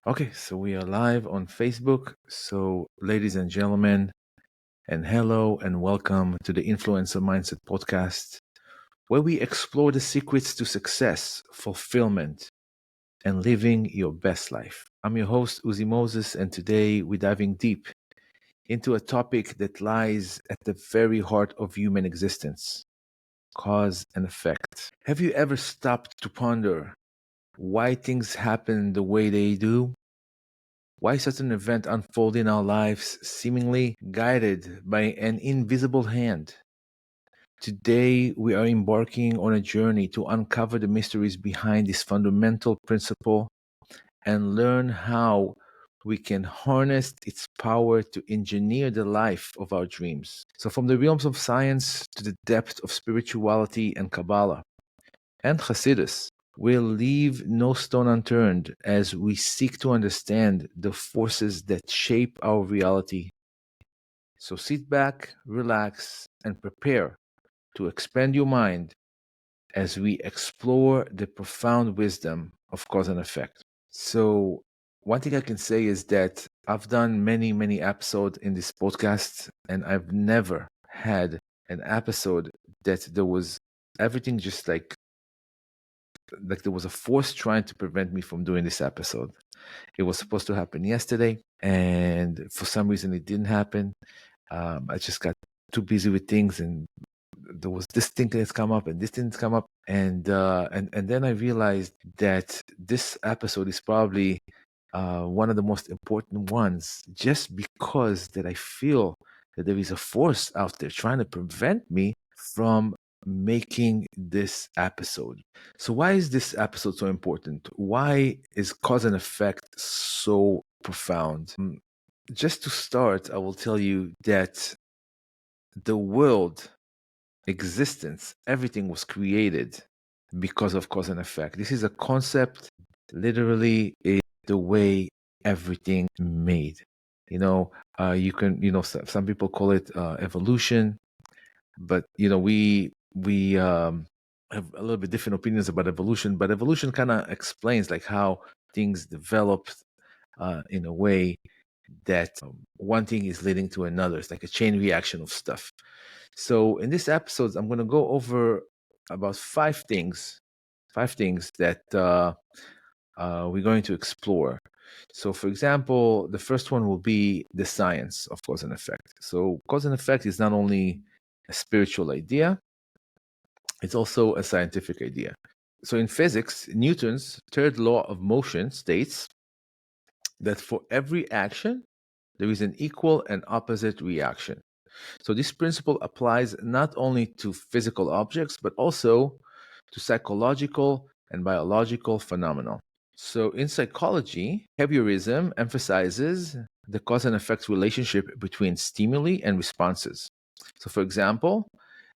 Okay, so we are live on Facebook. So, ladies and gentlemen, and hello and welcome to the Influencer Mindset podcast, where we explore the secrets to success, fulfillment, and living your best life. I'm your host, Uzi Moses, and today we're diving deep into a topic that lies at the very heart of human existence: cause and effect. Have you ever stopped to ponder why things happen the way they do? Why such an event unfold in our lives, seemingly guided by an invisible hand? Today, we are embarking on a journey to uncover the mysteries behind this fundamental principle and learn how we can harness its power to engineer the life of our dreams. So, from the realms of science to the depth of spirituality and Kabbalah and Hasidus, we'll leave no stone unturned as we seek to understand the forces that shape our reality. So sit back, relax, and prepare to expand your mind as we explore the profound wisdom of cause and effect. So, one thing I can say is that I've done many episodes in this podcast, and I've never had an episode that there was everything just like there was a force trying to prevent me from doing this episode. It was supposed to happen yesterday, and for some reason it didn't happen. I just got too busy with things, and there was this thing that's come up, and this didn't come up, and then I realized that this episode is probably one of the most important ones, just because that I feel that there is a force out there trying to prevent me from making this episode. So why is this episode so important? Why is cause and effect so profound? Just to start, I will tell you that the world, existence, everything was created because of cause and effect. This is a concept, literally, is the way everything made. You can, some people call it evolution, but we have a little bit different opinions about evolution. But evolution kind of explains like how things developed in a way that one thing is leading to another. It's like a chain reaction of stuff. So in this episode, I'm going to go over about five things that we're going to explore. So, for example, the first one will be the science of cause and effect. So, cause and effect is not only a spiritual idea, it's also a scientific idea. So, in physics, Newton's third law of motion states that for every action, there is an equal and opposite reaction. So, this principle applies not only to physical objects, but also to psychological and biological phenomena. So, in psychology, behaviorism emphasizes the cause and effect relationship between stimuli and responses. So, for example,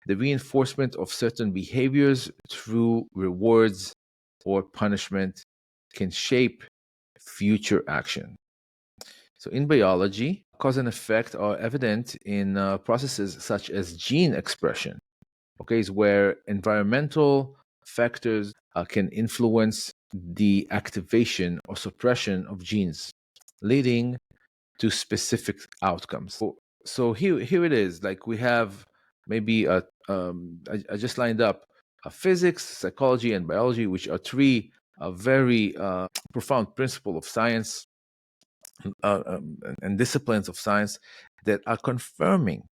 the reinforcement of certain behaviors through rewards or punishment can shape future action. So, in biology, cause and effect are evident in processes such as gene expression, okay, is where environmental factors can influence the activation or suppression of genes, leading to specific outcomes. So here it is. Like we have maybe I just lined up physics, psychology, and biology, which are three very profound principles of science and disciplines of science that are confirming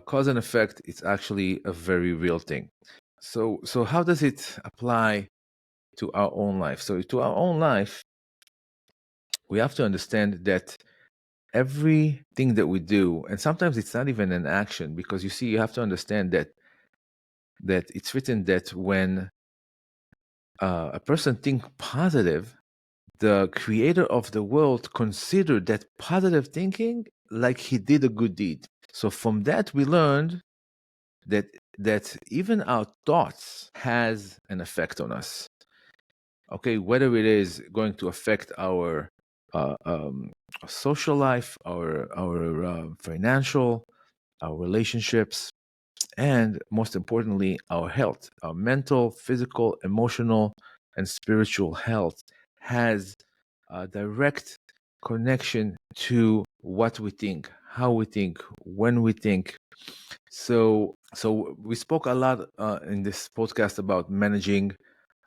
cause and effect is actually a very real thing. So how does it apply to our own life? So to our own life, we have to understand that everything that we do, and sometimes it's not even an action, because you see, you have to understand that it's written that when a person think positive, the creator of the world considered that positive thinking like he did a good deed. So from that we learned that even our thoughts has an effect on us. Okay, whether it is going to affect our uh, um, social life, our financial, our relationships, and most importantly, our health, our mental, physical, emotional, and spiritual health has a direct connection to what we think, how we think, when we think. So we spoke a lot in this podcast about managing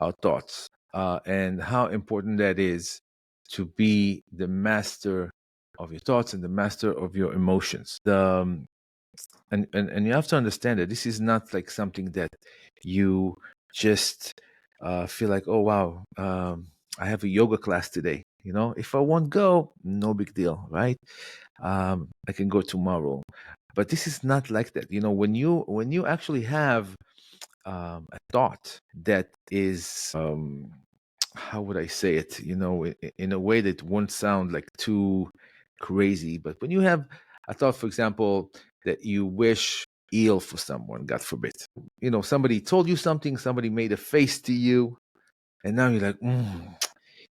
our thoughts and how important that is to be the master of your thoughts and the master of your emotions. And you have to understand that this is not like something that you just feel like, oh wow, I have a yoga class today. If I won't go, no big deal, right? I can go tomorrow. But this is not like that. When you actually have a thought that is, how would I say it? In a way that won't sound like too crazy. But when you have a thought, for example, that you wish ill for someone, God forbid. Somebody told you something, somebody made a face to you, and now you're like,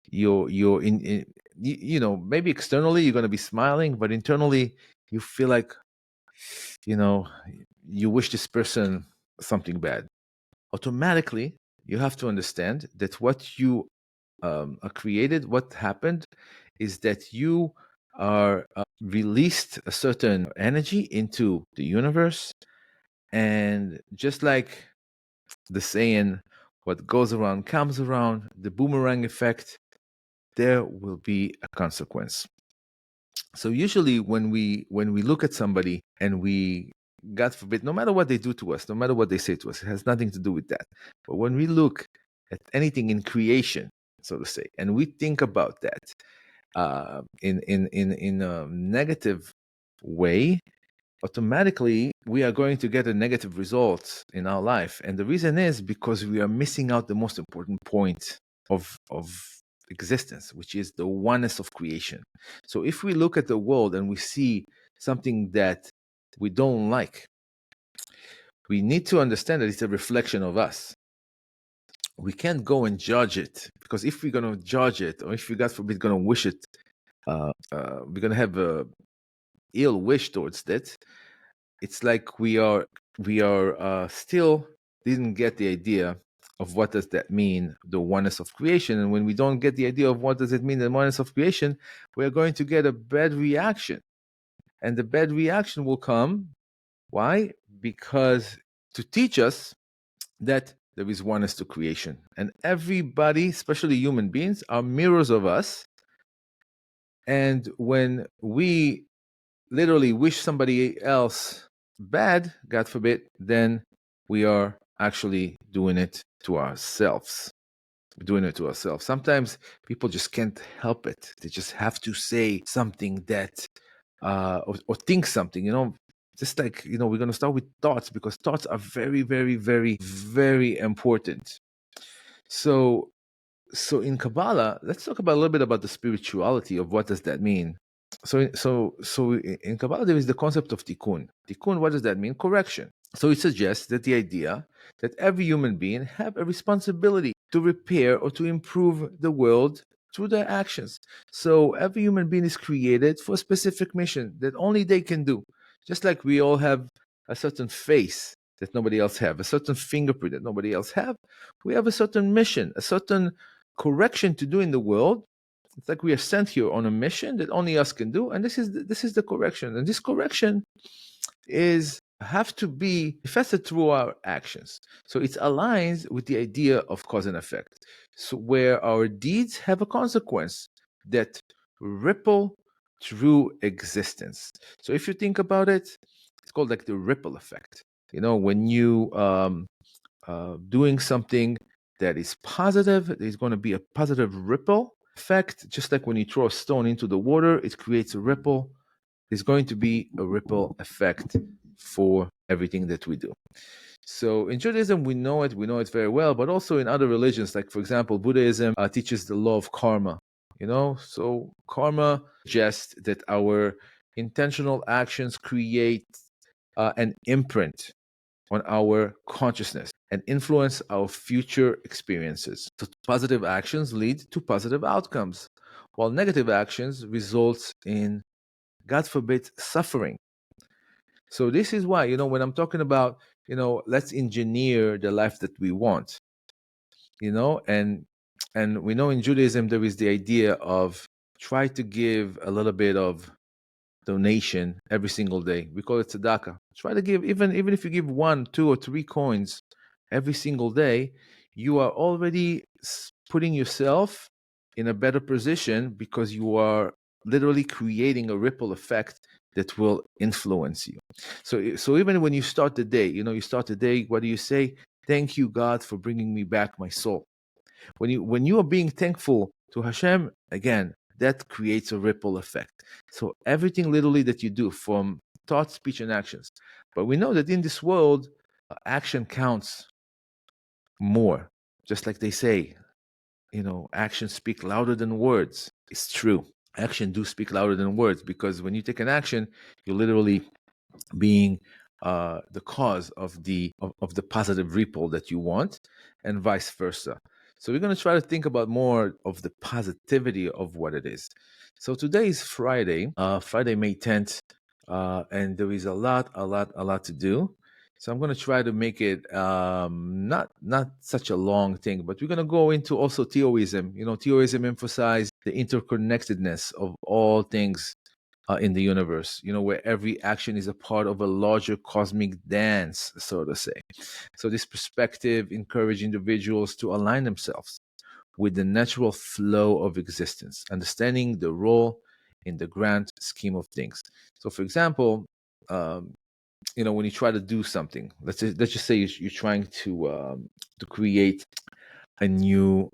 you're in maybe externally you're going to be smiling, but internally you feel like, you know you wish this person something bad. Automatically you have to understand that what you are created, what happened is that you are released a certain energy into the universe. And just like the saying, what goes around comes around, the boomerang effect, there will be a consequence. So usually when we look at somebody and we, God forbid, no matter what they do to us, no matter what they say to us, it has nothing to do with that. But when we look at anything in creation, so to say, and we think about that in a negative way, automatically we are going to get a negative result in our life. And the reason is because we are missing out the most important point of existence, which is the oneness of creation. So if we look at the world and we see something that we don't like, we need to understand that it's a reflection of us. We can't go and judge it, because if we're going to judge it, or if we, God forbid, going to wish it, we're going to have a ill wish towards that. It's like we are still didn't get the idea of what does that mean, the oneness of creation. And when we don't get the idea of what does it mean, the oneness of creation, we're going to get a bad reaction. And the bad reaction will come. Why? Because to teach us that there is oneness to creation. And everybody, especially human beings, are mirrors of us. And when we literally wish somebody else bad, God forbid, then we are actually doing it to ourselves. We're doing it to ourselves. Sometimes people just can't help it. They just have to say something that, or think something, just like, we're going to start with thoughts, because thoughts are very, very, very, very important. So in Kabbalah, let's talk about a little bit about the spirituality of what does that mean. So in Kabbalah, there is the concept of tikkun. Tikkun, what does that mean? Correction. So it suggests that the idea that every human being have a responsibility to repair or to improve the world through their actions. So every human being is created for a specific mission that only they can do. Just like we all have a certain face that nobody else have, a certain fingerprint that nobody else have, we have a certain mission, a certain correction to do in the world. It's like we are sent here on a mission that only us can do, and this is the correction. And this correction have to be manifested through our actions. So it aligns with the idea of cause and effect. So where our deeds have a consequence that ripple through existence. So if you think about it, it's called like the ripple effect. When you doing something that is positive, there's going to be a positive ripple effect. Just like when you throw a stone into the water, it creates a ripple. There's going to be a ripple effect for everything that we do. So in Judaism, we know it very well, but also in other religions, like for example, Buddhism teaches the law of karma. So karma suggests that our intentional actions create an imprint on our consciousness and influence our future experiences. So positive actions lead to positive outcomes, while negative actions result in, God forbid, suffering. So this is why, when I'm talking about, let's engineer the life that we want, and And we know in Judaism there is the idea of try to give a little bit of donation every single day. We call it tzedakah. Try to give, even if you give 1, 2, or 3 coins every single day, you are already putting yourself in a better position, because you are literally creating a ripple effect that will influence you. So even when you start the day, you start the day, what do you say? Thank you, God, for bringing me back my soul. When you are being thankful to Hashem, again, that creates a ripple effect. So everything literally that you do, from thought, speech, and actions. But we know that in this world, action counts more. Just like they say, actions speak louder than words. It's true. Action do speak louder than words, because when you take an action, you're literally being the cause of the positive ripple that you want, and vice versa. So we're going to try to think about more of the positivity of what it is. So today is Friday, Friday, May 10th, and there is a lot to do. So I'm going to try to make it not such a long thing, but we're going to go into also theoism. Theoism emphasizes the interconnectedness of all things in the universe, where every action is a part of a larger cosmic dance, so to say. So this perspective encourages individuals to align themselves with the natural flow of existence, understanding the role in the grand scheme of things. So, for example, when you try to do something, let's just say you're trying to create a new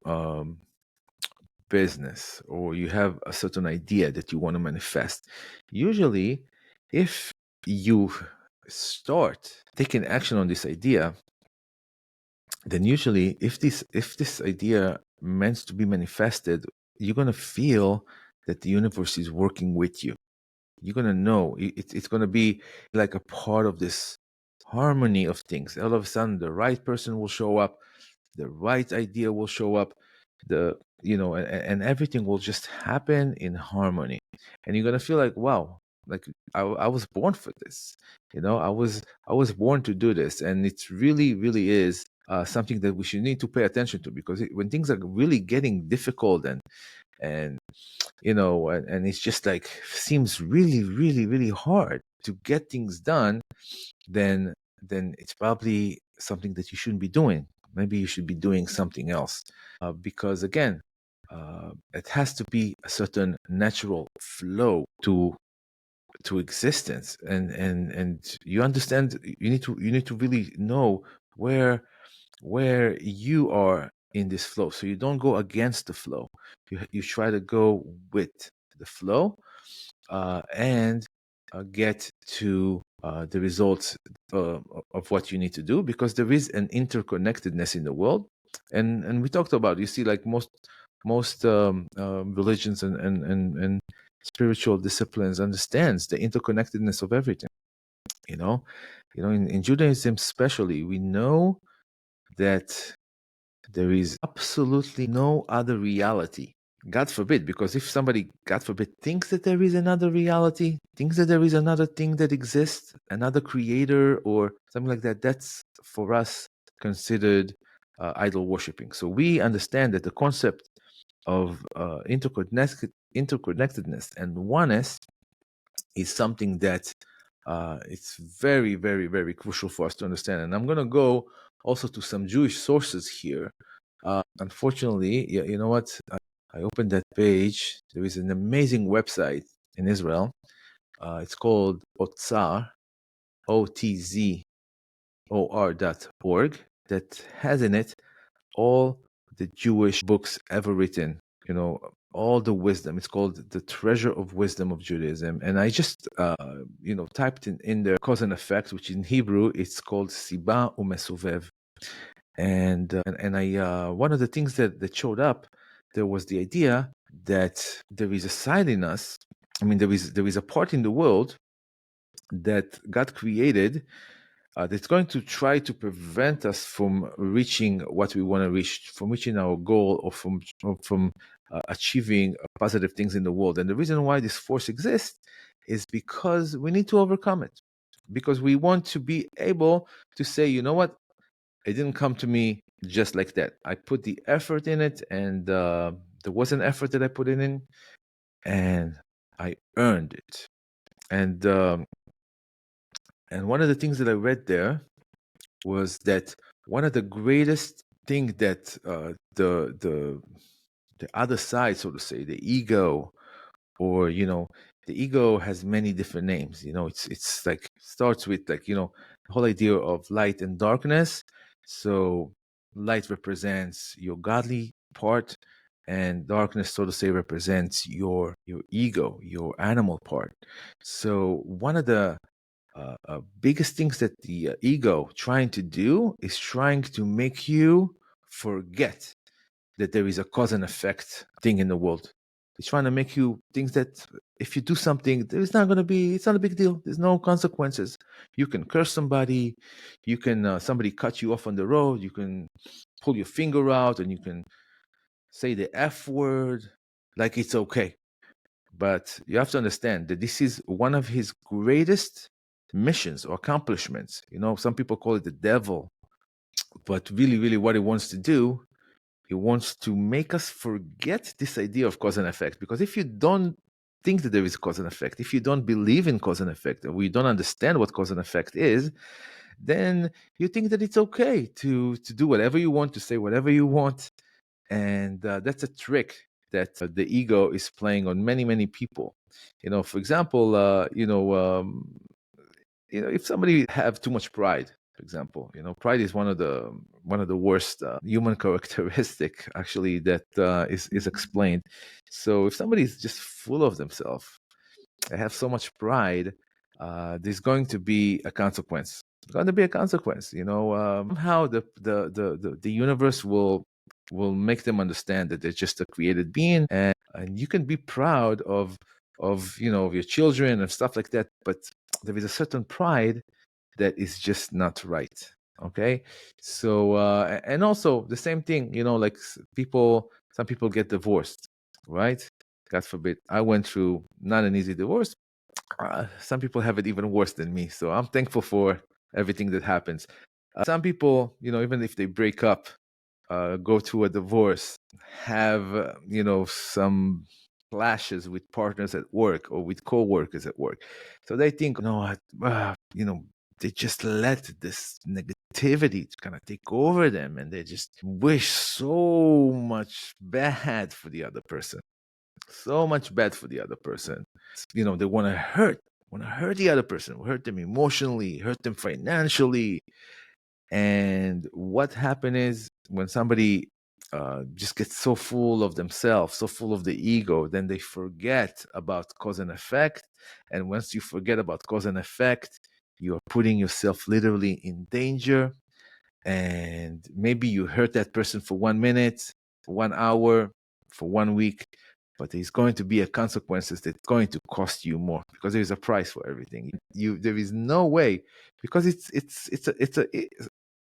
business, or you have a certain idea that you want to manifest. Usually, if you start taking action on this idea, then usually if this idea meant to be manifested, you're going to feel that the universe is working with you. You're going to know it's going to be like a part of this harmony of things. All of a sudden, the right person will show up, the right idea will show up, and everything will just happen in harmony. And you're going to feel like, wow, like I was born for this. I was born to do this. And it's really is something that we should need to pay attention to, because when things are really getting difficult, and and it's just like seems really hard to get things done, then it's probably something that you shouldn't be doing. Maybe you should be doing something else, because again, it has to be a certain natural flow to existence, and you understand. You need to really know where you are in this flow, so you don't go against the flow. You try to go with the flow, and get to the results of what you need to do, because there is an interconnectedness in the world. And we talked about, you see, like most religions and spiritual disciplines understands the interconnectedness of everything. In Judaism especially, we know that there is absolutely no other reality. God forbid, because if somebody, God forbid, thinks that there is another reality, thinks that there is another thing that exists, another creator or something like that, that's for us considered idol worshiping. So we understand that the concept of interconnectedness and oneness is something that it's very, very crucial for us to understand. And I'm going to go also to some Jewish sources here. Unfortunately, you know what? I opened that page. There is an amazing website in Israel. It's called Otzar, OTZOR.org, that has in it all the Jewish books ever written, all the wisdom. It's called the Treasure of Wisdom of Judaism. And I just, typed in there cause and effect, which in Hebrew, it's called Siba Umesuvev. And I one of the things that showed up, there was the idea that there is a side in us. I mean, there is a part in the world that God created that's going to try to prevent us from reaching what we want to reach, from reaching our goal, or from achieving positive things in the world. And the reason why this force exists is because we need to overcome it, because we want to be able to say, you know what, It didn't come to me just like that. I put the effort in it, and there was an effort that I put in, and I earned it. And one of the things that I read there was that one of the greatest thing that the other side, so to say, the ego, or the ego has many different names. It's like starts with, like, the whole idea of light and darkness. So light represents your godly part, and darkness, so to say, represents your ego, your animal part. So one of the biggest things that the ego trying to do is trying to make you forget that there is a cause and effect thing in the world. It's trying to make you think that if you do something, it's not a big deal. There's no consequences. You can curse somebody, you can, somebody cut you off on the road, you can pull your finger out, and you can say the F word like it's okay. But you have to understand that this is one of his greatest missions or accomplishments. Some people call it the devil, but really, really what he wants to do, he wants to make us forget this idea of cause and effect. Because if you don't think that there is cause and effect, if you don't believe in cause and effect, or we don't understand what cause and effect is, then you think that it's okay to do whatever you want, to say whatever you want. And that's a trick that the ego is playing on many, many people. For example, if somebody have too much pride, for example, pride is one of the worst human characteristic, actually, that is explained. So if somebody is just full of themselves, they have so much pride, there's going to be a consequence. There's going to be a consequence. Somehow the universe will make them understand that they're just a created being, and you can be proud of your children and stuff like that, but there is a certain pride that is just not right. Okay. So and also the same thing, like some people get divorced, right? God forbid. I went through not an easy divorce. Some people have it even worse than me, so I'm thankful for everything that happens. Some people, even if they break up, go through a divorce, have some clashes with partners at work or with co-workers at work. So they think, they just let this negativity kind of take over them, and they just wish so much bad for the other person. So much bad for the other person. They want to hurt the other person, hurt them emotionally, hurt them financially. And what happened is, when somebody just gets so full of themselves, so full of the ego, then they forget about cause and effect. And once you forget about cause and effect, you're putting yourself literally in danger. And maybe you hurt that person for 1 minute, for 1 hour, for 1 week, but there's going to be a consequences that's going to cost you more, because there's a price for everything. There is no way, because it's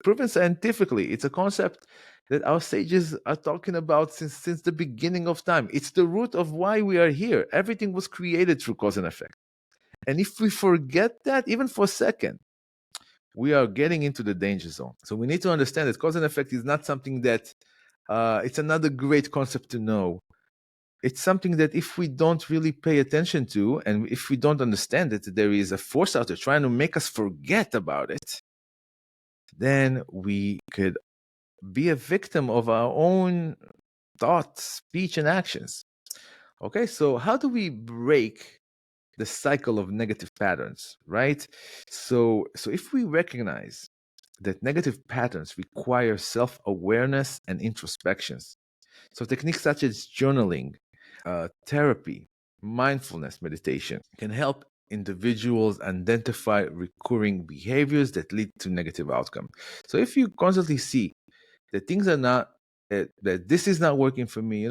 proven scientifically. It's a concept that our sages are talking about since the beginning of time. It's the root of why we are here. Everything was created through cause and effect. And if we forget that, even for a second, we are getting into the danger zone. So we need to understand that cause and effect is not something that it's another great concept to know. It's something that if we don't really pay attention to, and if we don't understand that there is a force out there trying to make us forget about it, then we could be a victim of our own thoughts, speech, and actions. Okay, so how do we break the cycle of negative patterns, right? So if we recognize that negative patterns require self-awareness and introspections, so techniques such as journaling, therapy, mindfulness meditation can help individuals identify recurring behaviors that lead to negative outcome. So if you constantly see that things are not that this is not working for me, I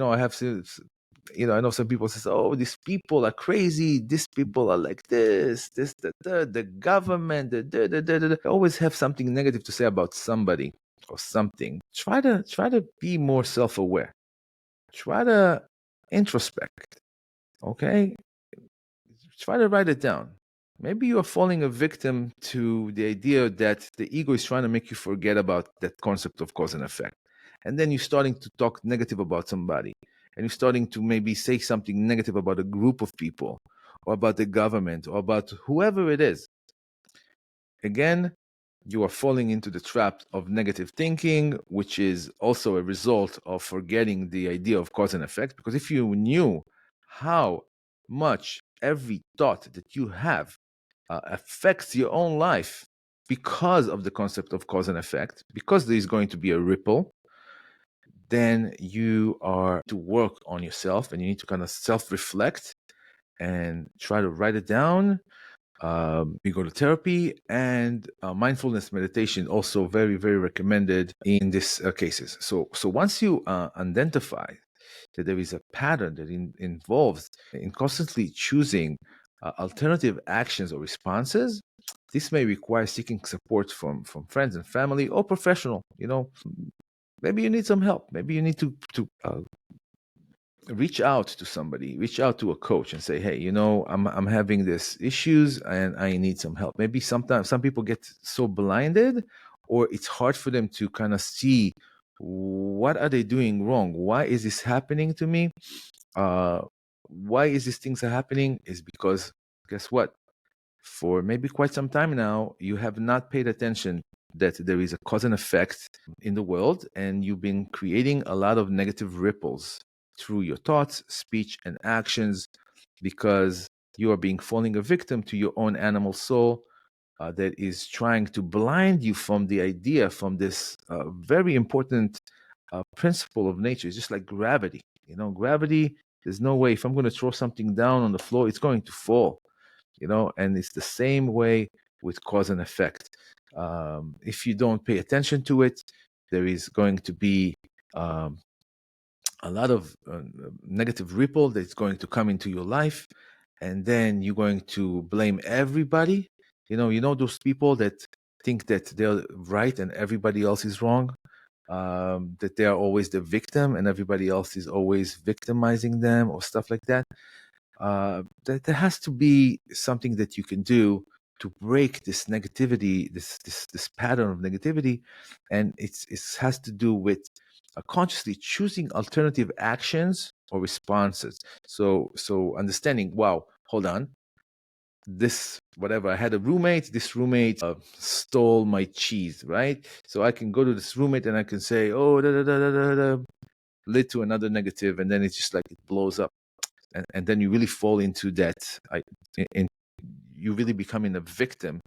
know some people say, oh, these people are crazy, these people are like this, the government, always have something negative to say about somebody or something. Try to be more self-aware. Try to introspect. Okay, try to write it down. Maybe you are falling a victim to the idea that the ego is trying to make you forget about that concept of cause and effect. And then you're starting to talk negative about somebody, and you're starting to maybe say something negative about a group of people, or about the government, or about whoever it is. Again, you are falling into the trap of negative thinking, which is also a result of forgetting the idea of cause and effect. Because if you knew how much every thought that you have affects your own life because of the concept of cause and effect, because there is going to be a ripple, then you are to work on yourself, and you need to kind of self-reflect and try to write it down. You go to therapy, and mindfulness meditation also very, very recommended in these cases. So once you identify that there is a pattern that involves in constantly choosing alternative actions or responses, this may require seeking support from friends and family or professional. Maybe you need some help. Maybe you need to reach out to somebody, reach out to a coach and say, hey, I'm having this issues and I need some help. Maybe sometimes some people get so blinded, or it's hard for them to kind of see what are they doing wrong. Why is this happening to me? Why is these things are happening? Is because guess what? For maybe quite some time now, you have not paid attention that there is a cause and effect in the world, and you've been creating a lot of negative ripples through your thoughts, speech, and actions, because you are being falling a victim to your own animal soul that is trying to blind you from the idea, from this very important principle of nature. It's just like gravity. Gravity, there's no way if I'm going to throw something down on the floor, it's going to fall. And it's the same way with cause and effect. If you don't pay attention to it, there is going to be a lot of negative ripple that's going to come into your life, and then you're going to blame everybody. Those people that think that they're right and everybody else is wrong, that they are always the victim and everybody else is always victimizing them or stuff like that. There has to be something that you can do to break this negativity, this pattern of negativity, and it has to do with consciously choosing alternative actions or responses. So understanding, wow, hold on, this whatever, I had a roommate. This roommate stole my cheese, right? So I can go to this roommate and I can say, oh, da da da da da da, lead to another negative, and then it's just like it blows up. And then you really fall into that. You really becoming a victim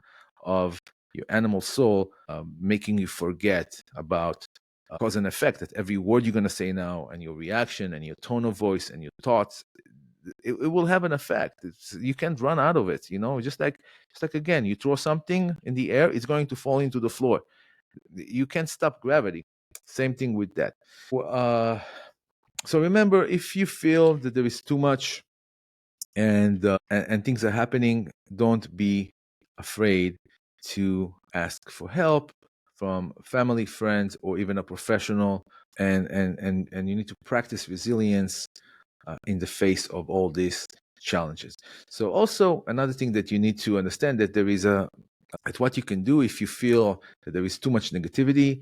of your animal soul, making you forget about cause and effect. That every word you're going to say now, and your reaction, and your tone of voice, and your thoughts, it will have an effect. You can't run out of it. Just like again, you throw something in the air, it's going to fall into the floor. You can't stop gravity. Same thing with that. So remember, if you feel that there is too much and things are happening, don't be afraid to ask for help from family, friends, or even a professional. And you need to practice resilience in the face of all these challenges. So also another thing that you need to understand, that there is at what you can do if you feel that there is too much negativity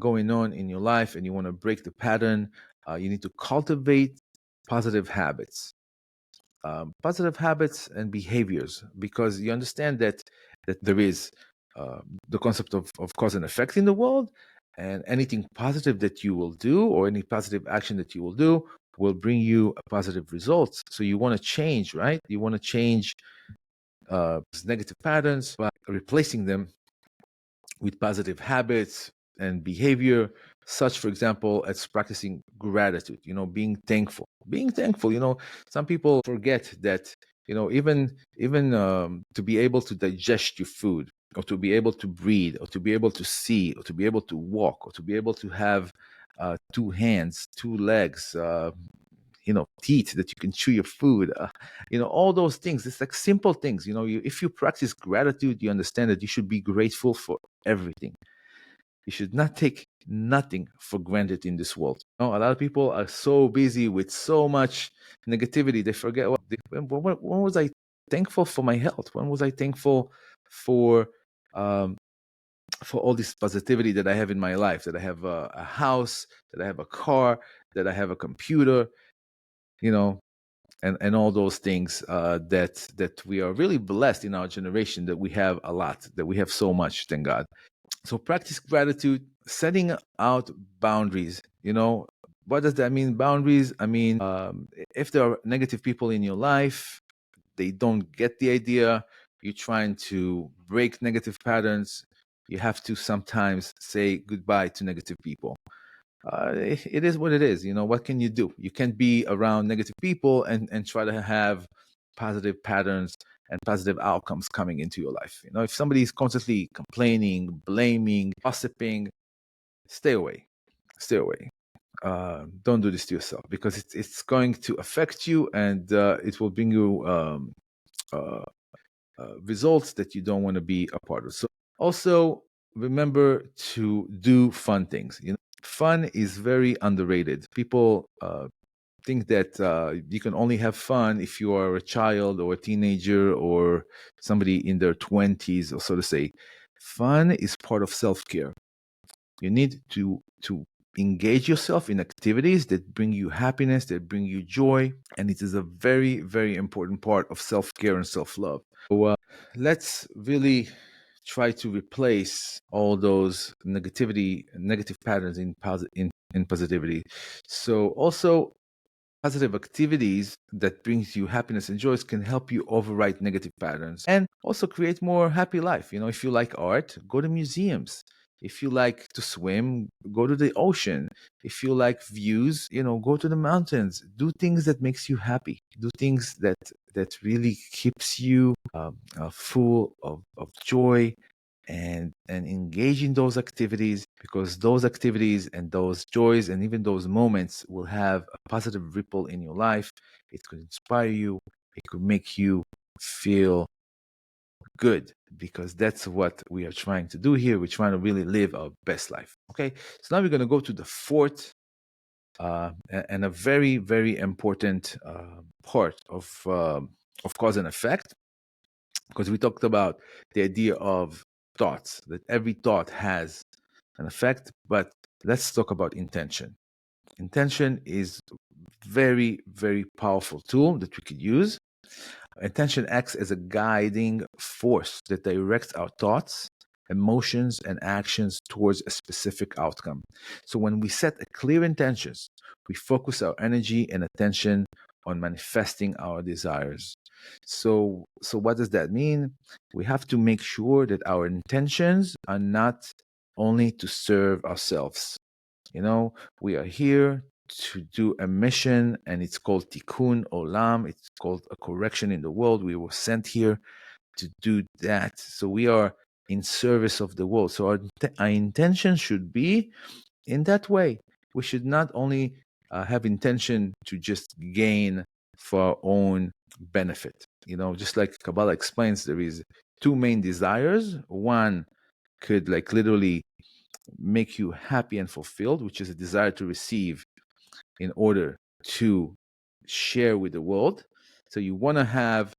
going on in your life and you want to break the pattern. You need to cultivate positive habits. Positive habits and behaviors, because you understand that there is the concept of cause and effect in the world, and anything positive that you will do, or any positive action that you will do, will bring you a positive results. So you want to change, right? You want to change negative patterns by replacing them with positive habits and behavior, such, for example, as practicing gratitude, being thankful. Some people forget that, even to be able to digest your food, or to be able to breathe, or to be able to see, or to be able to walk, or to be able to have two hands, two legs, teeth that you can chew your food, all those things. It's like simple things. If you practice gratitude, you understand that you should be grateful for everything. You should not take nothing for granted in this world. A lot of people are so busy with so much negativity, they forget when was I thankful for my health? When was I thankful for all this positivity that I have in my life? That I have a house, that I have a car, that I have a computer, and all those things that we are really blessed in our generation, that we have a lot, that we have so much, thank God. So practice gratitude, setting out boundaries. What does that mean, boundaries? I mean, if there are negative people in your life, they don't get the idea, you're trying to break negative patterns, you have to sometimes say goodbye to negative people. It is what it is. What can you do? You can't be around negative people and try to have positive patterns and positive outcomes coming into your life. If somebody is constantly complaining, blaming, gossiping, stay away. Stay away. Don't do this to yourself, because it's going to affect you, and it will bring you uh, results that you don't want to be a part of. So also remember to do fun things. Fun is very underrated. People think that you can only have fun if you are a child or a teenager or somebody in their 20s, or so to say. Fun is part of self-care. You need to engage yourself in activities that bring you happiness, that bring you joy, and it is a very, very important part of self-care and self-love. So let's really try to replace all those negative patterns in positivity. So also, positive activities that brings you happiness and joys can help you override negative patterns and also create more happy life. If you like art, go to museums. If you like to swim, go to the ocean. If you like views, go to the mountains. Do things that makes you happy. Do things that really keeps you full of joy, and engage in those activities, because those activities and those joys and even those moments will have a positive ripple in your life. It could inspire you. It could make you feel good, because that's what we are trying to do here. We're trying to really live our best life. Okay, so now we're going to go to the fourth and a very, very important part of cause and effect, because we talked about the idea of thoughts, that every thought has an effect. But let's talk about intention. Intention is very, very powerful tool that we could use. Intention acts as a guiding force that directs our thoughts, emotions, and actions towards a specific outcome. So when we set a clear intentions, we focus our energy and attention on manifesting our desires. So what does that mean? We have to make sure that our intentions are not only to serve ourselves. We are here to do a mission, and it's called Tikkun Olam. It's called a correction in the world. We were sent here to do that. So we are in service of the world. So our intention should be in that way. We should not only have intention to just gain for our own benefit. Just like Kabbalah explains, there is two main desires. One could literally make you happy and fulfilled, which is a desire to receive in order to share with the world. So you want to have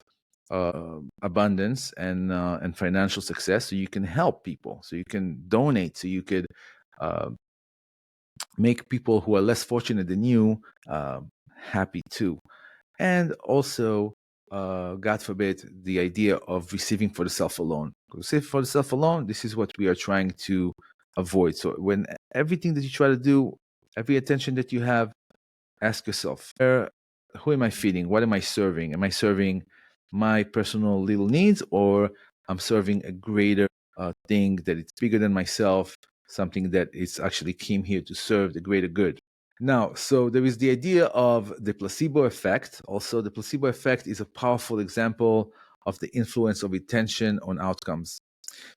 abundance and financial success, so you can help people, so you can donate, so you could uh, make people who are less fortunate than you happy too. And also, God forbid, the idea of receiving for the self alone. Receive for the self alone, this is what we are trying to avoid. So when everything that you try to do, every attention that you have, ask yourself, who am I feeding? What am I serving? Am I serving my personal little needs, or I'm serving a greater thing that it's bigger than myself, something that is actually came here to serve the greater good? Now, so there is the idea of the placebo effect. Also, the placebo effect is a powerful example of the influence of intention on outcomes.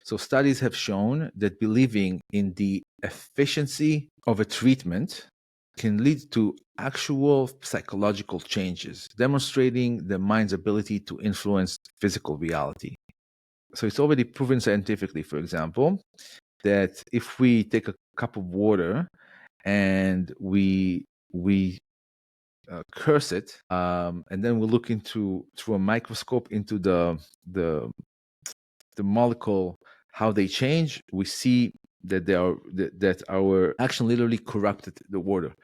So studies have shown that believing in the efficiency of a treatment can lead to actual psychological changes, demonstrating the mind's ability to influence physical reality. So it's already proven scientifically, for example, that if we take a cup of water and we curse it, and then we look into through a microscope into the the molecule, how they change, we see that that our action literally corrupted the water.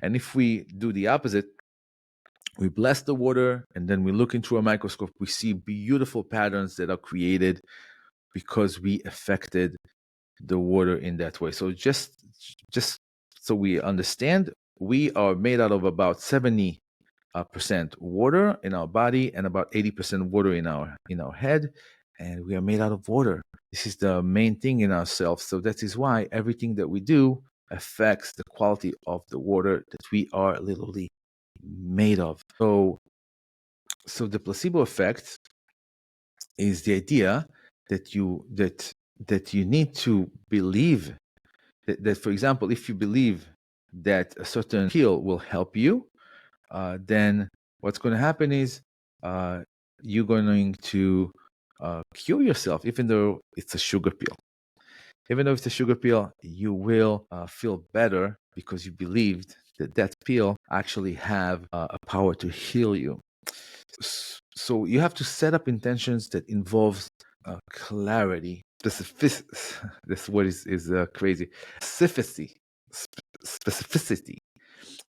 And if we do the opposite, we bless the water and then we look into a microscope, we see beautiful patterns that are created because we affected the water in that way. So just so we understand, we are made out of about 70% water in our body and about 80% water in our head, and we are made out of water. This is the main thing in ourselves. So that is why everything that we do affects the quality of the water that we are literally made of. So the placebo effect is the idea that you need to believe that, for example, if you believe that a certain pill will help you, then what's going to happen is you're going to cure yourself, even though it's a sugar pill. Even though it's a sugar pill, you will feel better because you believed that that pill actually have a power to heal you. So you have to set up intentions that involves clarity. This word is crazy. Specificity,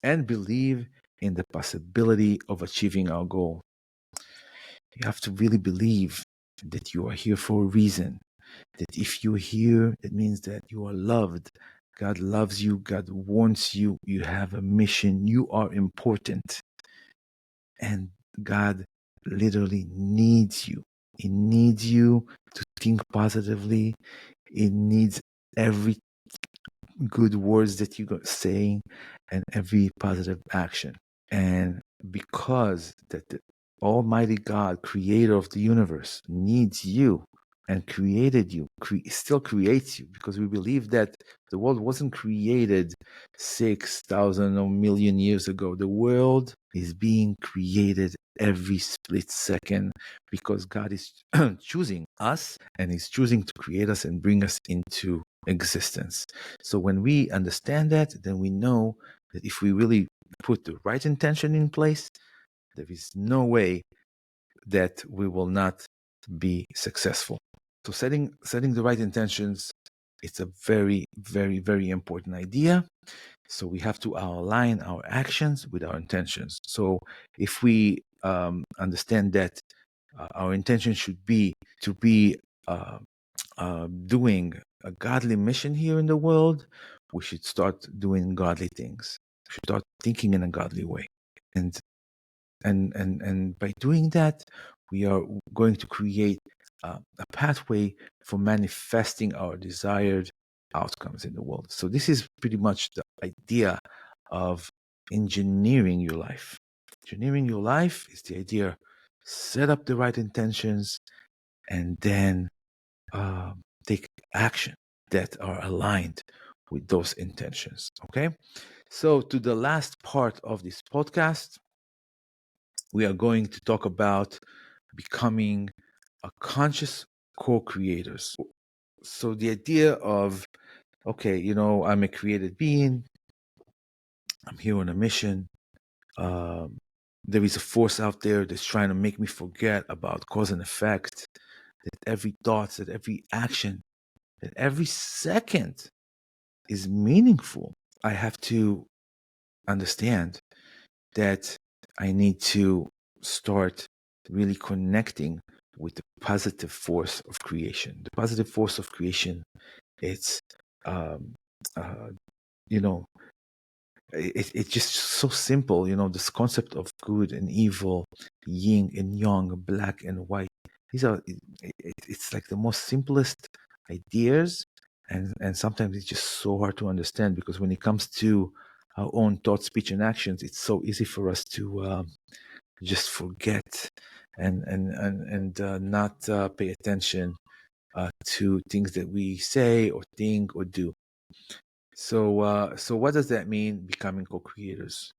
and believe in the possibility of achieving our goal. You have to really believe that you are here for a reason. That if you're here, it means that you are loved. God loves you. God wants you. You have a mission. You are important. And God literally needs you. He needs you to think positively. He needs every good words that you're saying and every positive action. And because that the Almighty God, creator of the universe, needs you and created you, still creates you, because we believe that the world wasn't created 6,000 or million years ago. The world is being created every split second because God is choosing us, and He's choosing to create us and bring us into existence. So when we understand that, then we know that if we really put the right intention in place, there is no way that we will not be successful. So setting the right intentions, it's a very, very, very important idea. So we have to align our actions with our intentions. So if we understand that our intention should be to be doing a godly mission here in the world, we should start doing godly things. We should start thinking in a godly way. And by doing that, we are going to create a pathway for manifesting our desired outcomes in the world. So this is pretty much the idea of engineering your life. Engineering your life is the idea: set up the right intentions and then take action that are aligned with those intentions. Okay, so to the last part of this podcast, we are going to talk about becoming a conscious co-creators. So the idea of, okay, I'm a created being, I'm here on a mission. There is a force out there that's trying to make me forget about cause and effect, that every thought, that every action, that every second is meaningful. I have to understand that I need to start really connecting with the positive force of creation. The positive force of creation, it's, you know, it's just so simple. This concept of good and evil, yin and yang, black and white. These are, it's like the most simplest ideas, and sometimes it's just so hard to understand, because when it comes to our own thought, speech, and actions, it's so easy for us to just forget and not pay attention to things that we say or think or do. So what does that mean, becoming co-creators?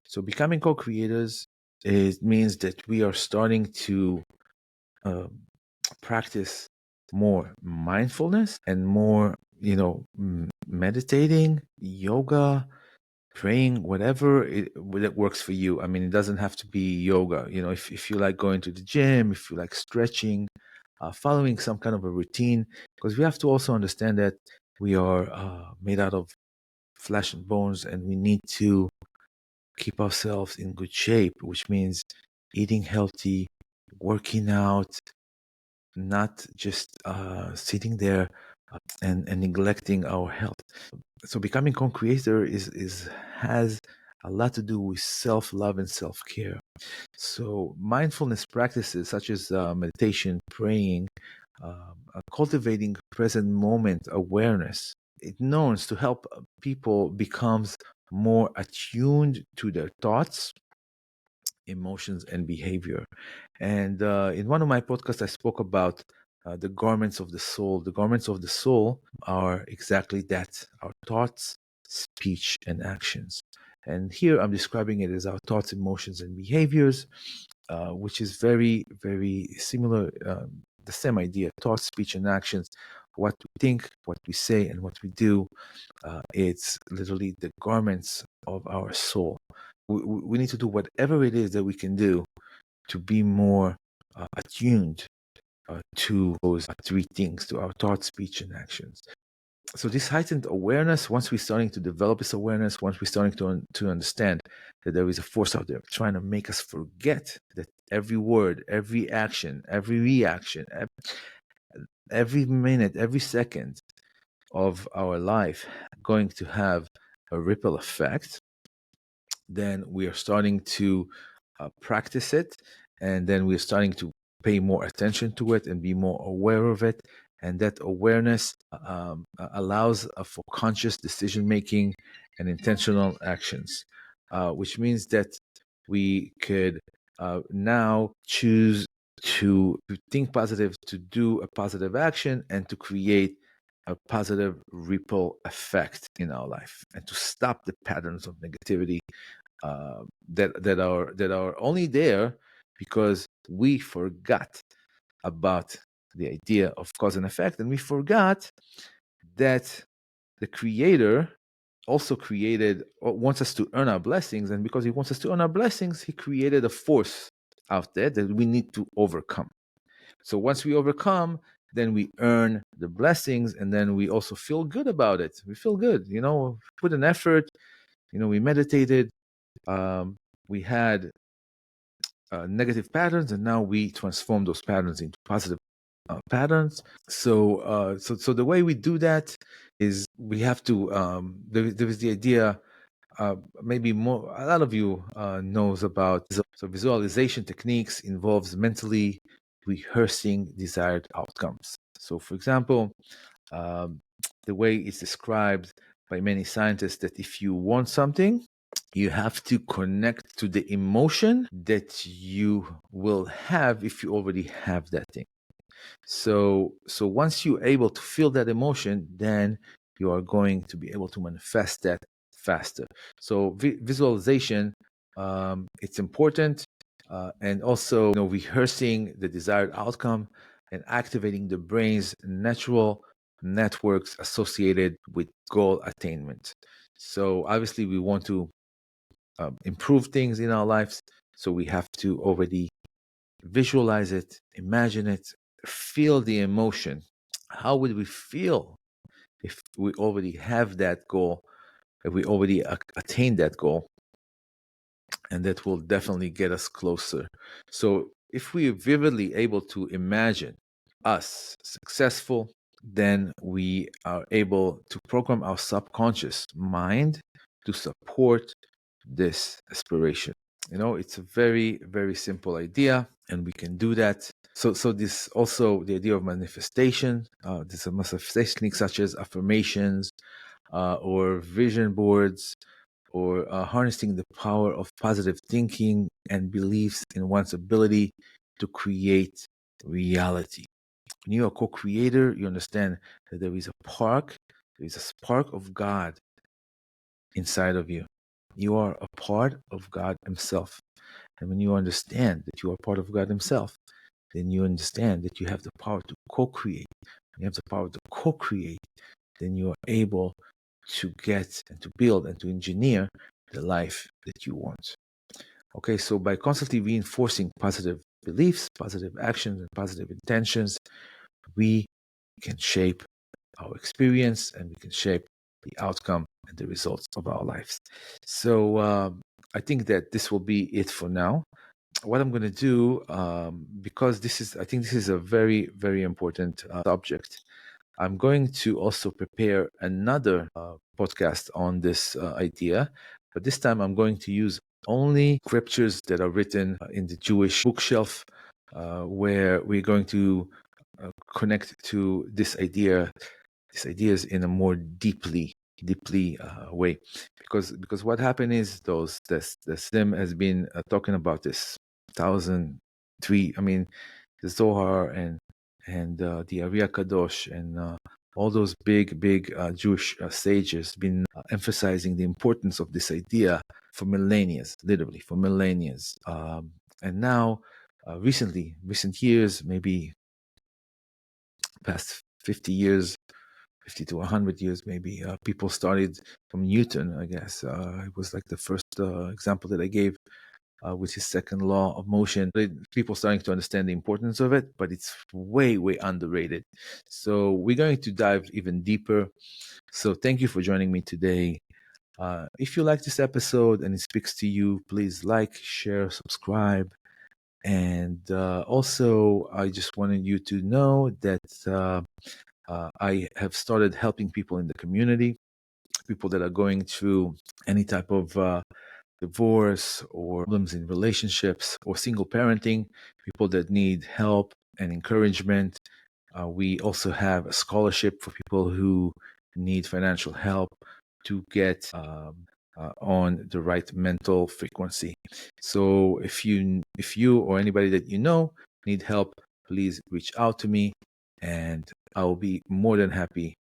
So becoming co-creators, it means that we are starting to practice more mindfulness and more, meditating, yoga, praying, whatever that works for you. I mean, it doesn't have to be yoga. If you like going to the gym, if you like stretching, following some kind of a routine, because we have to also understand that we are made out of flesh and bones, and we need to keep ourselves in good shape, which means eating healthy, working out, not just sitting there and neglecting our health. So becoming co-creator is has a lot to do with self-love and self-care. So mindfulness practices such as meditation, praying, cultivating present moment awareness, it knows to help people becomes more attuned to their thoughts, emotions, and behavior. And in one of my podcasts, I spoke about the garments of the soul. The garments of the soul are exactly that: our thoughts, speech, and actions. And here I'm describing it as our thoughts, emotions, and behaviors, which is very, very similar. The same idea: thoughts, speech, and actions. What we think, what we say, and what we do. It's literally the garments of our soul. We need to do whatever it is that we can do to be more attuned to those three things, to our thoughts, speech, and actions. So this heightened awareness, once we're starting to develop this awareness, once we're starting to understand that there is a force out there trying to make us forget that every word, every action, every reaction, every minute, every second of our life going to have a ripple effect, then we are starting to practice it, and then we're starting to pay more attention to it and be more aware of it. And that awareness allows for conscious decision making and intentional actions, which means that we could now choose to think positive, to do a positive action, and to create a positive ripple effect in our life, and to stop the patterns of negativity that are only there because we forgot about the idea of cause and effect, and we forgot that the Creator also created or wants us to earn our blessings, and because He wants us to earn our blessings, He created a force out there that we need to overcome. So once we overcome, then we earn the blessings, and then we also feel good about it. We feel good, put an effort, we meditated, we had negative patterns, and now we transform those patterns into positive patterns. So the way we do that is we have to. There is the idea. Maybe more. A lot of you knows about. So visualization techniques involves mentally rehearsing desired outcomes. So, for example, the way it's described by many scientists that if you want something, you have to connect to the emotion that you will have if you already have that thing. So once you're able to feel that emotion, then you are going to be able to manifest that faster. So visualization, it's important, and also rehearsing the desired outcome and activating the brain's natural networks associated with goal attainment. So obviously, we want to improve things in our lives, so we have to already visualize it, imagine it, feel the emotion. How would we feel if we already have that goal, if we already attained that goal? And that will definitely get us closer. So if we are vividly able to imagine us successful, then we are able to program our subconscious mind to support this aspiration. It's a very, very simple idea, and we can do that. So this also the idea of manifestation. There's a manifestation technique such as affirmations or vision boards, or harnessing the power of positive thinking and beliefs in one's ability to create reality. When you're a co-creator, you understand that there is a spark of God inside of you. You are a part of God Himself. And when you understand that you are part of God Himself, then you understand that you have the power to co-create. When you have the power to co-create, then you are able to get and to build and to engineer the life that you want. Okay, so by constantly reinforcing positive beliefs, positive actions, and positive intentions, we can shape our experience and we can shape the outcome and the results of our lives. So I think that this will be it for now. What I'm going to do, because I think this is a very, very important subject. I'm going to also prepare another podcast on this idea, but this time I'm going to use only scriptures that are written in the Jewish bookshelf, where we're going to connect to these ideas in a more deeply way, because what happened is the Slim has been talking about this 1003. I mean, the Zohar and the Ariya Kadosh and all those big Jewish sages been emphasizing the importance of this idea for millennia, literally for millennia. And now, recent years, maybe past 50 years, 50 to 100 years maybe, people started from Newton, I guess. It was like the first example that I gave, with his second law of motion. People starting to understand the importance of it, but it's way underrated. So we're going to dive even deeper. So thank you for joining me today. If you like this episode and it speaks to you, please like, share, subscribe. And also, I just wanted you to know that I have started helping people in the community, people that are going through any type of divorce or problems in relationships or single parenting, people that need help and encouragement. We also have a scholarship for people who need financial help to get on the right mental frequency. So if you or anybody that you know need help, please reach out to me, and I will be more than happy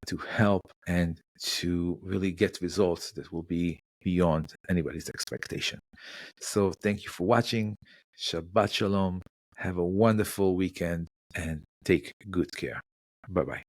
to help and to really get results that will be beyond anybody's expectation. So thank you for watching. Shabbat Shalom. Have a wonderful weekend and take good care. Bye-bye.